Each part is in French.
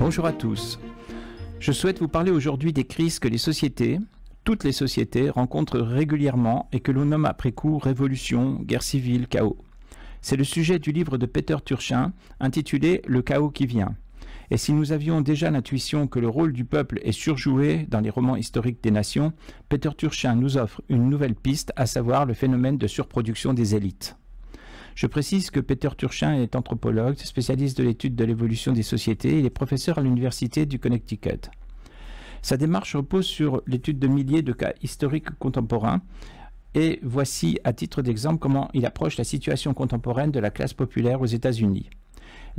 Bonjour à tous. Je souhaite vous parler aujourd'hui des crises que les sociétés, toutes les sociétés, rencontrent régulièrement et que l'on nomme après coup révolution, guerre civile, chaos. C'est le sujet du livre de Peter Turchin intitulé « Le chaos qui vient ». Et si nous avions déjà l'intuition que le rôle du peuple est surjoué dans les romans historiques des nations, Peter Turchin nous offre une nouvelle piste, à savoir le phénomène de surproduction des élites. Je précise que Peter Turchin est anthropologue, spécialiste de l'étude de l'évolution des sociétés. Il est professeur à l'université du Connecticut. Sa démarche repose sur l'étude de milliers de cas historiques contemporains. Et voici, à titre d'exemple, comment il approche la situation contemporaine de la classe populaire aux États-Unis.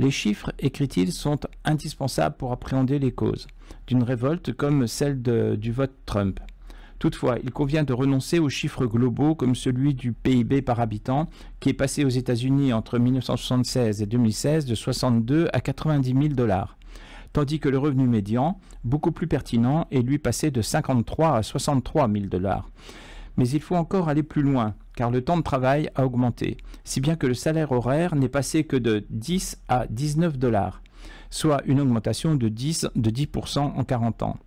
Les chiffres, écrit-il, sont indispensables pour appréhender les causes d'une révolte comme celle du vote Trump. Toutefois, il convient de renoncer aux chiffres globaux comme celui du PIB par habitant qui est passé aux États-Unis entre 1976 et 2016 de 62 à 90 000 $, tandis que le revenu médian, beaucoup plus pertinent, est lui passé de 53 à 63 000 $. Mais il faut encore aller plus loin, car le temps de travail a augmenté, si bien que le salaire horaire n'est passé que de 10 à 19 $, soit une augmentation de 10% en 40 ans.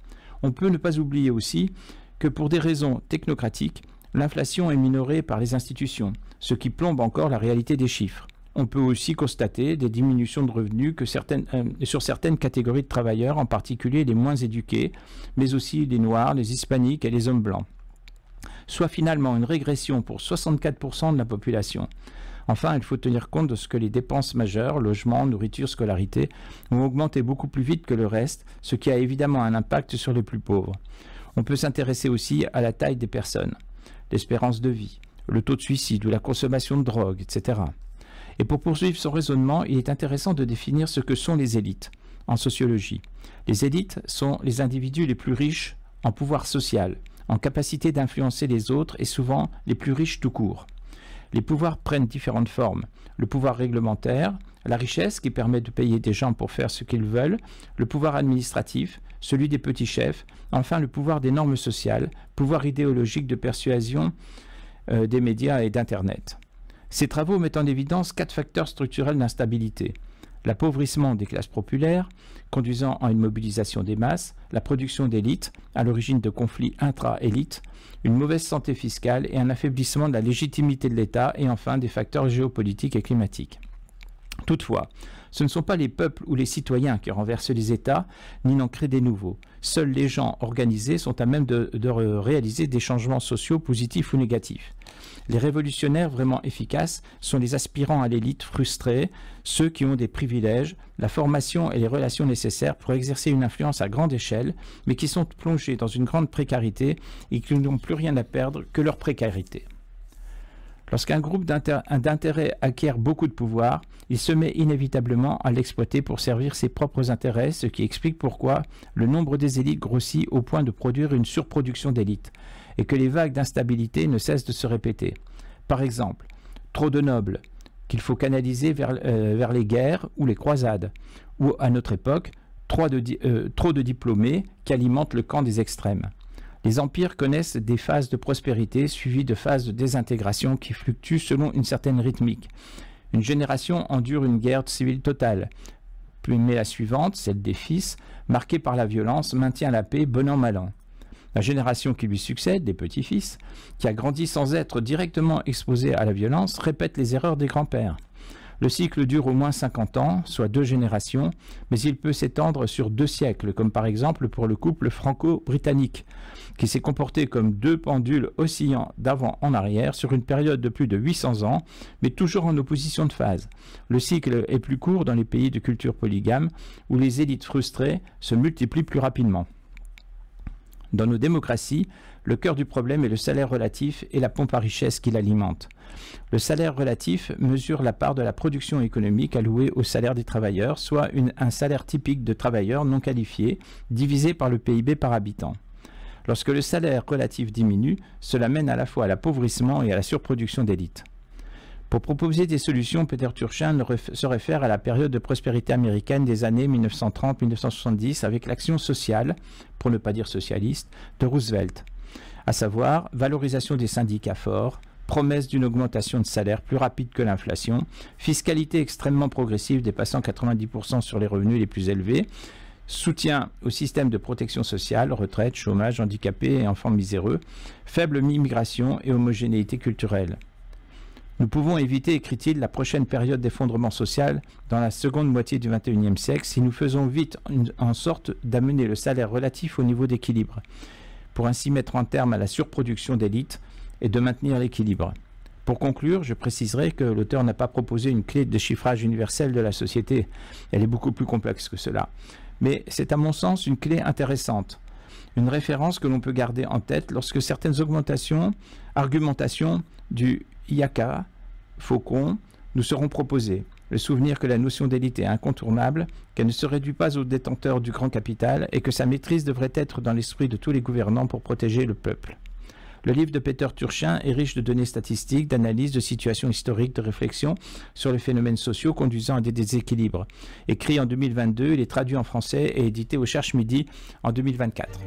On peut ne pas oublier aussi que pour des raisons technocratiques, l'inflation est minorée par les institutions, ce qui plombe encore la réalité des chiffres. On peut aussi constater des diminutions de revenus sur certaines catégories de travailleurs, en particulier les moins éduqués, mais aussi les Noirs, les Hispaniques et les hommes blancs. Soit finalement une régression pour 64% de la population. Enfin, il faut tenir compte de ce que les dépenses majeures, logement, nourriture, scolarité, ont augmenté beaucoup plus vite que le reste, ce qui a évidemment un impact sur les plus pauvres. On peut s'intéresser aussi à la taille des personnes, l'espérance de vie, le taux de suicide ou la consommation de drogue, etc. Et pour poursuivre son raisonnement, il est intéressant de définir ce que sont les élites en sociologie. Les élites sont les individus les plus riches en pouvoir social, en capacité d'influencer les autres et souvent les plus riches tout court. Les pouvoirs prennent différentes formes. Le pouvoir réglementaire, la richesse qui permet de payer des gens pour faire ce qu'ils veulent, le pouvoir administratif, celui des petits chefs, enfin le pouvoir des normes sociales, pouvoir idéologique de persuasion des médias et d'Internet. Ces travaux mettent en évidence 4 facteurs structurels d'instabilité. L'appauvrissement des classes populaires, conduisant à une mobilisation des masses, la production d'élites, à l'origine de conflits intra-élites, une mauvaise santé fiscale et un affaiblissement de la légitimité de l'État, et enfin des facteurs géopolitiques et climatiques. Toutefois, ce ne sont pas les peuples ou les citoyens qui renversent les États, ni n'en créent des nouveaux. Seuls les gens organisés sont à même de réaliser des changements sociaux positifs ou négatifs. Les révolutionnaires vraiment efficaces sont les aspirants à l'élite frustrés, ceux qui ont des privilèges, la formation et les relations nécessaires pour exercer une influence à grande échelle, mais qui sont plongés dans une grande précarité et qui n'ont plus rien à perdre que leur précarité. Lorsqu'un groupe d'intérêts acquiert beaucoup de pouvoir, il se met inévitablement à l'exploiter pour servir ses propres intérêts, ce qui explique pourquoi le nombre des élites grossit au point de produire une surproduction d'élites, et que les vagues d'instabilité ne cessent de se répéter. Par exemple, trop de nobles, qu'il faut canaliser vers les guerres ou les croisades, ou à notre époque, trop de diplômés qui alimentent le camp des extrêmes. Les empires connaissent des phases de prospérité suivies de phases de désintégration qui fluctuent selon une certaine rythmique. Une génération endure une guerre civile totale, mais la suivante, celle des fils, marquée par la violence, maintient la paix bon an mal an. La génération qui lui succède, des petits-fils, qui a grandi sans être directement exposée à la violence, répète les erreurs des grands-pères. Le cycle dure au moins 50 ans, soit 2 générations, mais il peut s'étendre sur 2 siècles, comme par exemple pour le couple franco-britannique, qui s'est comporté comme 2 pendules oscillant d'avant en arrière sur une période de plus de 800 ans, mais toujours en opposition de phase. Le cycle est plus court dans les pays de culture polygame, où les élites frustrées se multiplient plus rapidement. Dans nos démocraties, le cœur du problème est le salaire relatif et la pompe à richesse qui l'alimente. Le salaire relatif mesure la part de la production économique allouée au salaire des travailleurs, soit un salaire typique de travailleurs non qualifiés, divisé par le PIB par habitant. Lorsque le salaire relatif diminue, cela mène à la fois à l'appauvrissement et à la surproduction d'élites. Pour proposer des solutions, Peter Turchin se réfère à la période de prospérité américaine des années 1930-1970 avec l'action sociale, pour ne pas dire socialiste, de Roosevelt, à savoir valorisation des syndicats forts, promesse d'une augmentation de salaire plus rapide que l'inflation, fiscalité extrêmement progressive dépassant 90% sur les revenus les plus élevés, Soutien au système de protection sociale, retraite, chômage, handicapés et enfants miséreux, faible immigration et homogénéité culturelle. Nous pouvons éviter, écrit-il, la prochaine période d'effondrement social dans la seconde moitié du XXIe siècle si nous faisons vite en sorte d'amener le salaire relatif au niveau d'équilibre, pour ainsi mettre un terme à la surproduction d'élite et de maintenir l'équilibre. Pour conclure, je préciserai que l'auteur n'a pas proposé une clé de déchiffrage universelle de la société. Elle est beaucoup plus complexe que cela. Mais c'est à mon sens une clé intéressante, une référence que l'on peut garder en tête lorsque certaines argumentations du IACA, Faucon, nous seront proposées. Le souvenir que la notion d'élite est incontournable, qu'elle ne se réduit pas aux détenteurs du grand capital et que sa maîtrise devrait être dans l'esprit de tous les gouvernants pour protéger le peuple. Le livre de Peter Turchin est riche de données statistiques, d'analyses, de situations historiques, de réflexions sur les phénomènes sociaux conduisant à des déséquilibres. Écrit en 2022, il est traduit en français et édité au Cherche Midi en 2024.